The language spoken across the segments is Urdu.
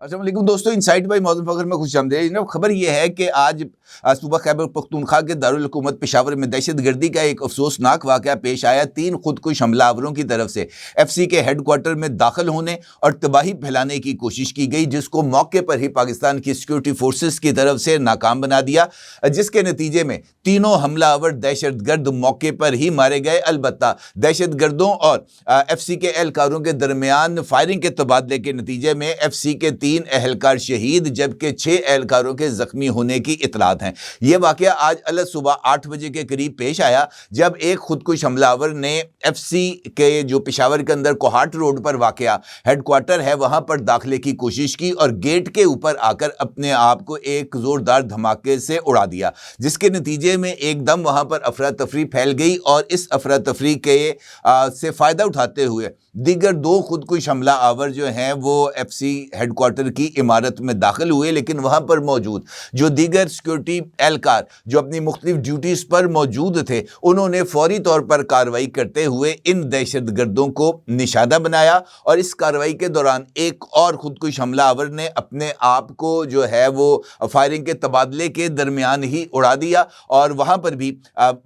السلام علیکم دوستو، انسائٹ بائی موزن فخر میں خوش آمدید۔ خبر یہ ہے کہ آج صوبہ خیبر پختونخوا کے دارالحکومت پشاور میں دہشت گردی کا ایک افسوسناک واقعہ پیش آیا۔ 3 خودکش حملہ آوروں کی طرف سے ایف سی کے ہیڈ کوارٹر میں داخل ہونے اور تباہی پھیلانے کی کوشش کی گئی، جس کو موقع پر ہی پاکستان کی سیکورٹی فورسز کی طرف سے ناکام بنا دیا، جس کے نتیجے میں تینوں حملہ آور دہشت گرد موقع پر ہی مارے گئے۔ البتہ دہشت گردوں اور ایف سی کے اہلکاروں کے درمیان فائرنگ کے تبادلے کے نتیجے میں ایف سی کے 3 اہلکار شہید جبکہ 6 اہلکاروں کے زخمی ہونے کی اطلاعات ہیں۔ یہ واقعہ آج الگ صبح 8 بجے کے قریب پیش آیا، جب ایک خودکش حملہ آور نے ایف سی کے جو پشاور کے اندر کوہاٹ روڈ پر واقع ہیڈ کوارٹر ہے وہاں پر داخلے کی کوشش کی اور گیٹ کے اوپر آ کر اپنے آپ کو ایک زوردار دھماکے سے اڑا دیا، جس کے نتیجے میں ایک دم وہاں پر افراتفری پھیل گئی اور اس افراتفری کے سے فائدہ اٹھاتے ہوئے دیگر 2 خودکش حملہ آور جو ہیں وہ ایف سی ہیڈ کوارٹر کی عمارت میں داخل ہوئے، لیکن وہاں پر موجود جو دیگر سیکورٹی اہلکار جو اپنی مختلف ڈیوٹیز پر موجود تھے، انہوں نے فوری طور پر کارروائی کرتے ہوئے ان دہشت گردوں کو نشانہ بنایا اور اس کارروائی کے دوران ایک اور خودکش حملہ آور نے اپنے آپ کو جو ہے وہ فائرنگ کے تبادلے کے درمیان ہی اڑا دیا، اور وہاں پر بھی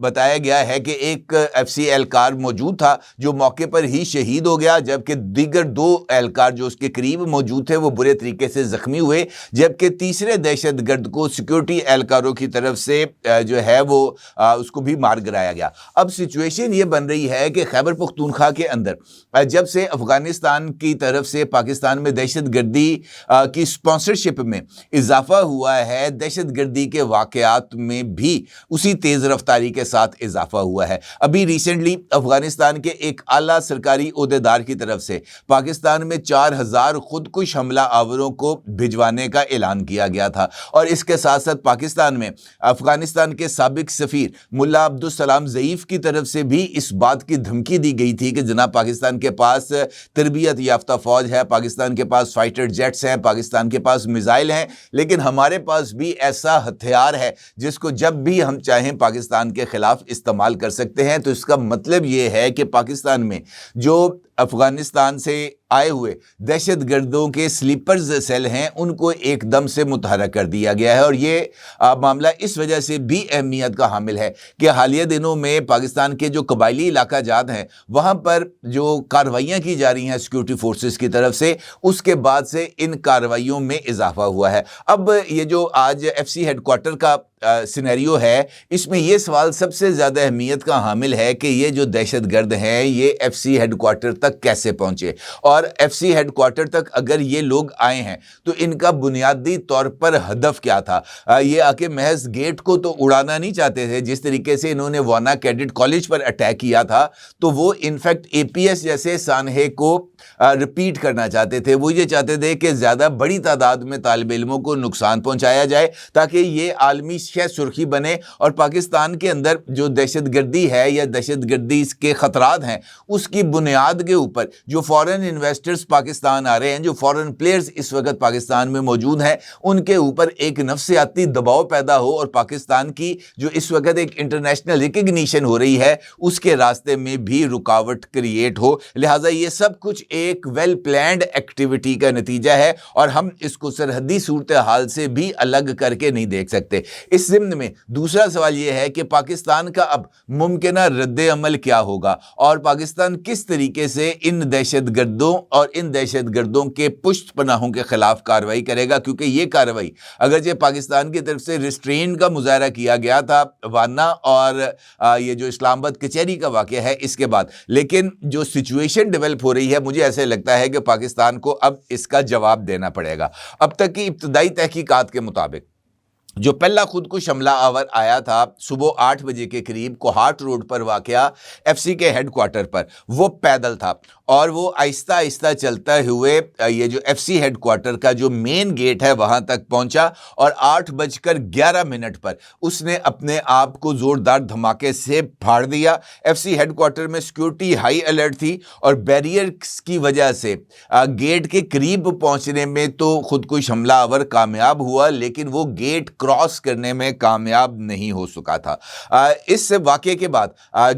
بتایا گیا ہے کہ ایک ایف سی اہلکار موجود تھا جو موقع پر ہی شہید ہو گیا، جبکہ دیگر 2 اہلکار جو اس کے قریب موجود تھے وہ برے طریقے سے زخمی ہوئے، جبکہ تیسرے دہشت گرد کو سیکورٹی اہلکاروں کی طرف سے جو ہے وہ اس کو بھی مار گرایا گیا۔ اب سچویشن یہ بن رہی ہے کہ خیبر پختونخوا کے اندر جب سے افغانستان کی طرف سے پاکستان میں دہشت گردی کی سپانسرشپ میں اضافہ ہوا ہے، دہشت گردی کے واقعات میں بھی اسی تیز رفتاری کے ساتھ اضافہ ہوا ہے۔ ابھی ریسنٹلی افغانستان کے ایک اعلیٰ سرکاری عہدیدار کی طرف سے پاکستان میں 4000 خودکش حملہ آوروں کو بھجوانے کا اعلان کیا گیا تھا، اور اس کے ساتھ ساتھ پاکستان میں افغانستان کے سابق سفیر ملا عبدالسلام ضعیف کی طرف سے بھی اس بات کی دھمکی دی گئی تھی کہ جناب پاکستان کے پاس تربیت یافتہ فوج ہے، پاکستان کے پاس فائٹر جیٹس ہیں، پاکستان کے پاس میزائل ہیں، لیکن ہمارے پاس بھی ایسا ہتھیار ہے جس کو جب بھی ہم چاہیں پاکستان کے خلاف استعمال کر سکتے ہیں۔ تو اس کا مطلب یہ ہے کہ پاکستان میں جو افغانستان سے آئے ہوئے دہشت گردوں کے سلیپرز سیل ہیں ان کو ایک دم سے متحرک کر دیا گیا ہے، اور یہ معاملہ اس وجہ سے بھی اہمیت کا حامل ہے کہ حالیہ دنوں میں پاکستان کے جو قبائلی علاقہ جات ہیں وہاں پر جو کارروائیاں کی جا رہی ہیں سیکورٹی فورسز کی طرف سے، اس کے بعد سے ان کارروائیوں میں اضافہ ہوا ہے۔ اب یہ جو آج ایف سی ہیڈ کوارٹر کا سینیریو ہے، اس میں یہ سوال سب سے زیادہ اہمیت کا حامل ہے کہ یہ جو دہشت گرد ہیں یہ ایف سی ہیڈ کوارٹر تک کیسے پہنچے، اور ایف سی ہیڈ کوارٹر تک اگر یہ لوگ آئے ہیں تو ان کا بنیادی طور پر ہدف کیا تھا؟ یہ آ کے محض گیٹ کو تو اڑانا نہیں چاہتے تھے، جس طریقے سے انہوں نے وانا کیڈٹ کالج پر اٹیک کیا تھا تو وہ انفیکٹ اے پی ایس جیسے سانحے کو ریپیٹ کرنا چاہتے تھے۔ وہ یہ چاہتے تھے کہ زیادہ بڑی تعداد میں طالب علموں کو نقصان پہنچایا جائے تاکہ یہ عالمی سرخی بنے، اور پاکستان کے اندر جو دہشت گردی ہے یا دہشت گردی کے خطرات ہیں اس کی بنیاد کے اوپر جو فورن انویسٹرز پاکستان آ رہے ہیں، جو فورن پلیئرز اس وقت پاکستان میں موجود ہیں، ان کے اوپر ایک نفسیاتی دباؤ پیدا ہو اور پاکستان کی جو اس وقت ایک انٹرنیشنل ریکگنیشن ہو رہی ہے اس کے راستے میں بھی رکاوٹ کریٹ ہو۔ لہٰذا یہ سب کچھ ایک ویل پلانڈ ایکٹیویٹی کا نتیجہ ہے، اور ہم اس کو سرحدی صورتحال سے بھی الگ کر کے نہیں دیکھ سکتے۔ اس ضمن میں دوسرا سوال یہ ہے کہ پاکستان کا اب ممکنہ رد عمل کیا ہوگا، اور پاکستان کس طریقے سے ان دہشت گردوں اور ان دہشت گردوں کے پشت پناہوں کے خلاف کارروائی کرے گا، کیونکہ یہ کارروائی اگرچہ پاکستان کی طرف سے ریسٹرین کا مظاہرہ کیا گیا تھا وانا اور یہ جو اسلام آباد کچہری کا واقعہ ہے اس کے بعد، لیکن جو سچویشن ڈیولپ ہو رہی ہے مجھے ایسے لگتا ہے کہ پاکستان کو اب اس کا جواب دینا پڑے گا۔ اب تک کی ابتدائی تحقیقات کے مطابق جو پہلا خودکش حملہ آور آیا تھا صبح 8 بجے کے قریب کوہاٹ روڈ پر واقع ایف سی کے ہیڈ کوارٹر پر، وہ پیدل تھا اور وہ آہستہ آہستہ چلتا ہوئے یہ جو ایف سی ہیڈ کوارٹر کا جو مین گیٹ ہے وہاں تک پہنچا، اور 8:11 پر اس نے اپنے آپ کو زوردار دھماکے سے پھاڑ دیا۔ ایف سی ہیڈ کوارٹر میں سیکورٹی ہائی الرٹ تھی اور بیریئرز کی وجہ سے گیٹ کے قریب پہنچنے میں تو خودکش حملہ آور کامیاب ہوا، لیکن وہ گیٹ کراس کرنے میں کامیاب نہیں ہو سکا تھا۔ اس واقعے کے بعد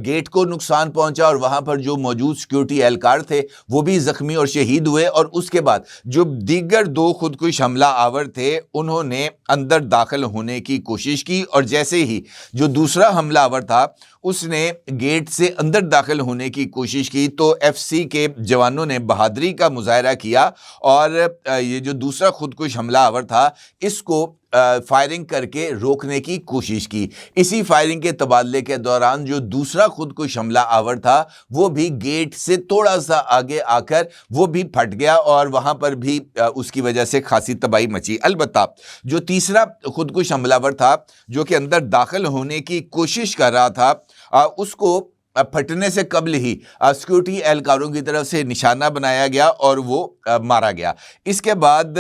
گیٹ کو نقصان پہنچا اور وہاں پر جو موجود سیکیورٹی اہلکار تھے وہ بھی زخمی اور شہید ہوئے، اور اس کے بعد جو دیگر 2 خودکش حملہ آور تھے انہوں نے اندر داخل ہونے کی کوشش کی، اور جیسے ہی جو دوسرا حملہ آور تھا اس نے گیٹ سے اندر داخل ہونے کی کوشش کی تو ایف سی کے جوانوں نے بہادری کا مظاہرہ کیا اور یہ جو دوسرا خودکش حملہ آور تھا اس کو فائرنگ کر کے روکنے کی کوشش کی۔ اسی فائرنگ کے تبادلے کے دوران جو دوسرا خودکش حملہ آور تھا وہ بھی گیٹ سے تھوڑا سا آگے آ کر وہ بھی پھٹ گیا اور وہاں پر بھی اس کی وجہ سے خاصی تباہی مچی۔ البتہ جو تیسرا خودکش حملہ آور تھا جو کہ اندر داخل ہونے کی کوشش کر رہا تھا اس کو پھٹنے سے قبل ہی سیکیورٹی اہلکاروں کی طرف سے نشانہ بنایا گیا اور وہ مارا گیا۔ اس کے بعد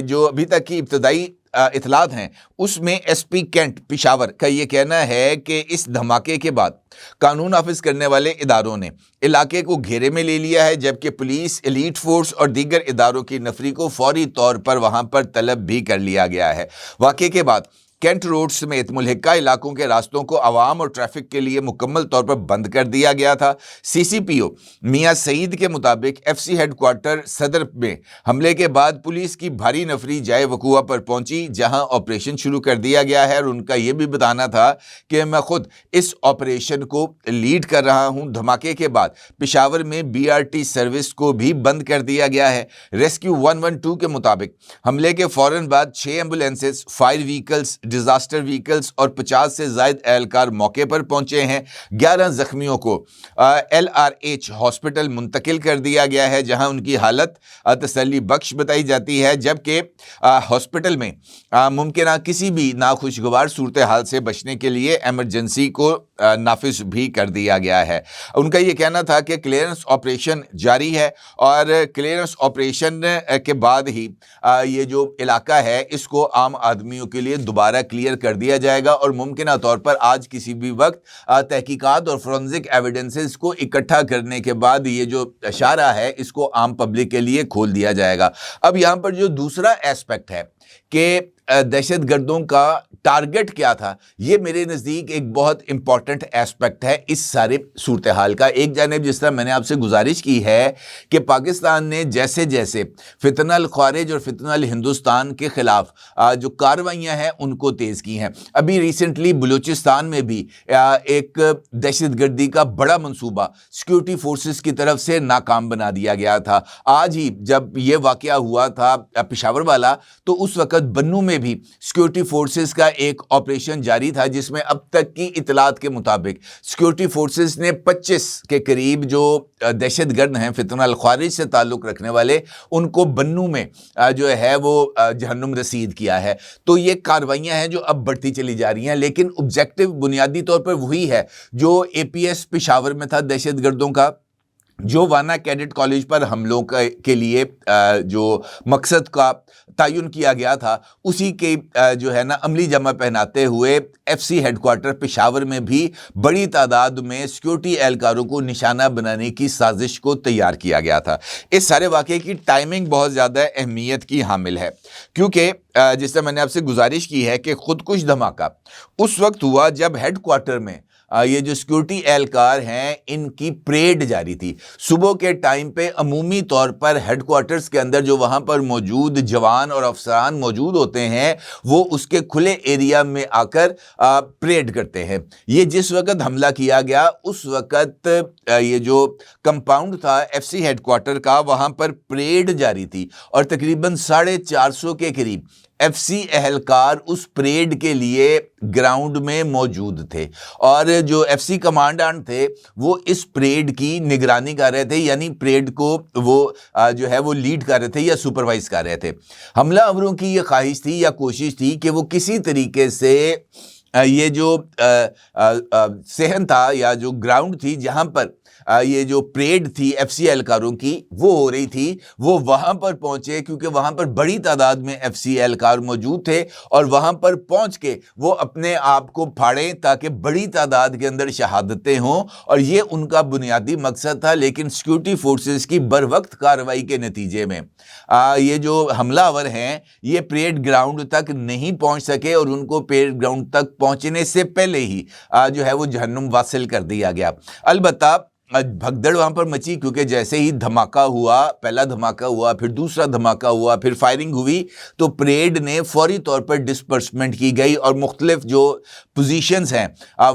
جو ابھی تک کی ابتدائی اطلاعات ہیں اس میں ایس پی کینٹ پشاور کا یہ کہنا ہے کہ اس دھماکے کے بعد قانون نافذ کرنے والے اداروں نے علاقے کو گھیرے میں لے لیا ہے، جبکہ پولیس، ایلیٹ فورس اور دیگر اداروں کی نفری کو فوری طور پر وہاں پر طلب بھی کر لیا گیا ہے۔ واقعے کے بعد کینٹ روڈ سمیت ملحقہ علاقوں کے راستوں کو عوام اور ٹریفک کے لیے مکمل طور پر بند کر دیا گیا تھا۔ سی سی پی او میاں سعید کے مطابق ایف سی ہیڈ کوارٹر صدر میں حملے کے بعد پولیس کی بھاری نفری جائے وقوع پر پہنچی جہاں آپریشن شروع کر دیا گیا ہے، اور ان کا یہ بھی بتانا تھا کہ میں خود اس آپریشن کو لیڈ کر رہا ہوں۔ دھماکے کے بعد پشاور میں بی آر ٹی سروس کو بھی بند کر دیا گیا ہے۔ ریسکیو 112 کے مطابق حملے کے فوراً بعد 6 ambulances, fire vehicles, disaster vehicles اور 50 سے زائد اہلکار موقع پر پہنچے ہیں۔ 11 زخمیوں کو ایل آر ایچ ہاسپٹل منتقل کر دیا گیا ہے جہاں ان کی حالت تسلی بخش بتائی جاتی ہے، جبکہ ہاسپٹل میں ممکنہ کسی بھی ناخوشگوار صورتحال سے بچنے کے لیے ایمرجنسی کو نافذ بھی کر دیا گیا ہے۔ ان کا یہ کہنا تھا کہ کلیئرنس آپریشن جاری ہے اور کلیئرنس آپریشن کے بعد ہی یہ جو علاقہ ہے اس کو عام آدمیوں کے لیے دوبارہ کلیئر کر دیا جائے گا، اور ممکنہ طور پر آج کسی بھی وقت تحقیقات اور فورنزک ایویڈنسز کو اکٹھا کرنے کے بعد یہ جو اشارہ ہے اس کو عام پبلک کے لیے کھول دیا جائے گا۔ اب یہاں پر جو دوسرا ایسپیکٹ ہے کہ دہشت گردوں کا ٹارگٹ کیا تھا، یہ میرے نزدیک ایک بہت امپورٹنٹ ایسپیکٹ ہے اس سارے صورتحال کا۔ ایک جانب جس طرح میں نے آپ سے گزارش کی ہے کہ پاکستان نے جیسے جیسے فتنہ الخوارج اور فتنہ الہندوستان کے خلاف جو کارروائیاں ہیں ان کو تیز کی ہیں۔ ابھی ریسنٹلی بلوچستان میں بھی ایک دہشت گردی کا بڑا منصوبہ سیکیورٹی فورسز کی طرف سے ناکام بنا دیا گیا تھا۔ آج ہی جب یہ واقعہ ہوا تھا پشاور والا تو اس وقت بنوں میں بھی سیکیورٹی فورسز کا ایک آپریشن جاری تھا جس میں اب تک کی اطلاعات کے مطابق سیکیورٹی فورسز نے 25 کے قریب جو دہشت گرد ہیں فتنہ الخوارج سے تعلق رکھنے والے ان کو بنوں میں جو ہے وہ جہنم رسید کیا ہے۔ تو یہ کاروائیاں ہیں جو اب بڑھتی چلی جا رہی ہیں، لیکن آبجیکٹو بنیادی طور پر وہی ہے جو اے پی ایس پشاور میں تھا دہشت گردوں کا، جو وانا کیڈٹ کالج پر حملوں کے لیے جو مقصد کا تعین کیا گیا تھا اسی کے جو ہے نا عملی جامہ پہناتے ہوئے F C headquarter Peshawar میں بھی بڑی تعداد میں سیکیورٹی اہلکاروں کو نشانہ بنانے کی سازش کو تیار کیا گیا تھا۔ اس سارے واقعے کی ٹائمنگ بہت زیادہ اہمیت کی حامل ہے، کیونکہ جس طرح میں نے آپ سے گزارش کی ہے کہ خودکش دھماکہ اس وقت ہوا جب ہیڈ کوارٹر میں یہ جو سیکیورٹی اہلکار ہیں ان کی پریڈ جاری تھی۔ صبح کے ٹائم پہ عمومی طور پر ہیڈ کوارٹرز کے اندر جو وہاں پر موجود جوان اور افسران موجود ہوتے ہیں وہ اس کے کھلے ایریا میں آ کر پریڈ کرتے ہیں۔ یہ جس وقت حملہ کیا گیا اس وقت یہ جو کمپاؤنڈ تھا ایف سی ہیڈ کوارٹر کا وہاں پر پریڈ جاری تھی اور تقریباً 450 کے قریب ایف سی اہلکار اس پریڈ کے لیے گراؤنڈ میں موجود تھے، اور جو ایف سی کمانڈنٹ تھے وہ اس پریڈ کی نگرانی کر رہے تھے، یعنی پریڈ کو وہ جو ہے وہ لیڈ کر رہے تھے یا سپروائز کر رہے تھے۔ حملہ آوروں کی یہ خواہش تھی یا کوشش تھی کہ وہ کسی طریقے سے یہ جو صحن تھا یا جو گراؤنڈ تھی جہاں پر یہ جو پریڈ تھی ایف سی اہلکاروں کی وہ ہو رہی تھی، وہ وہاں پر پہنچے کیونکہ وہاں پر بڑی تعداد میں ایف سی اہلکار موجود تھے، اور وہاں پر پہنچ کے وہ اپنے آپ کو پھاڑیں تاکہ بڑی تعداد کے اندر شہادتیں ہوں، اور یہ ان کا بنیادی مقصد تھا۔ لیکن سیکورٹی فورسز کی بر وقت کارروائی کے نتیجے میں یہ جو حملہ آور ہیں یہ پریڈ گراؤنڈ تک نہیں پہنچ سکے، اور ان کو پریڈ گراؤنڈ تک پہنچنے سے پہلے ہی جو ہے وہ جہنم واصل کر دیا گیا۔ البتہ بھگدڑ وہاں پر مچی، کیونکہ جیسے ہی دھماکہ ہوا، پہلا دھماکہ ہوا، پھر دوسرا دھماکہ ہوا، پھر فائرنگ ہوئی، تو پریڈ نے فوری طور پر ڈسپرسمنٹ کی گئی، اور مختلف جو پوزیشنز ہیں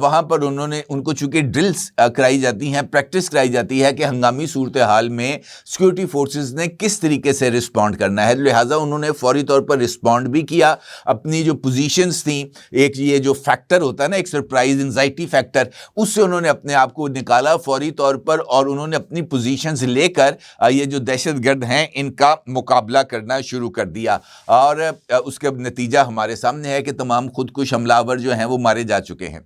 وہاں پر ان کو چونکہ ڈرلز کرائی جاتی ہیں، پریکٹس کرائی جاتی ہے کہ ہنگامی صورتحال میں سیکورٹی فورسز نے کس طریقے سے رسپونڈ کرنا ہے، لہٰذا انہوں نے فوری طور پر رسپونڈ بھی کیا۔ اپنی جو پوزیشنز تھیں، ایک یہ جو فیکٹر ہوتا ہے نا، ایک سرپرائز انزائٹی فیکٹر، اس سے انہوں نے اپنے آپ کو نکالا فوری طور پر، اور انہوں نے اپنی پوزیشنز لے کر یہ جو دہشت گرد ہیں ان کا مقابلہ کرنا شروع کر دیا، اور اس کا نتیجہ ہمارے سامنے ہے کہ تمام خود کش حملہ آور جو ہیں وہ مارے جا چکے ہیں۔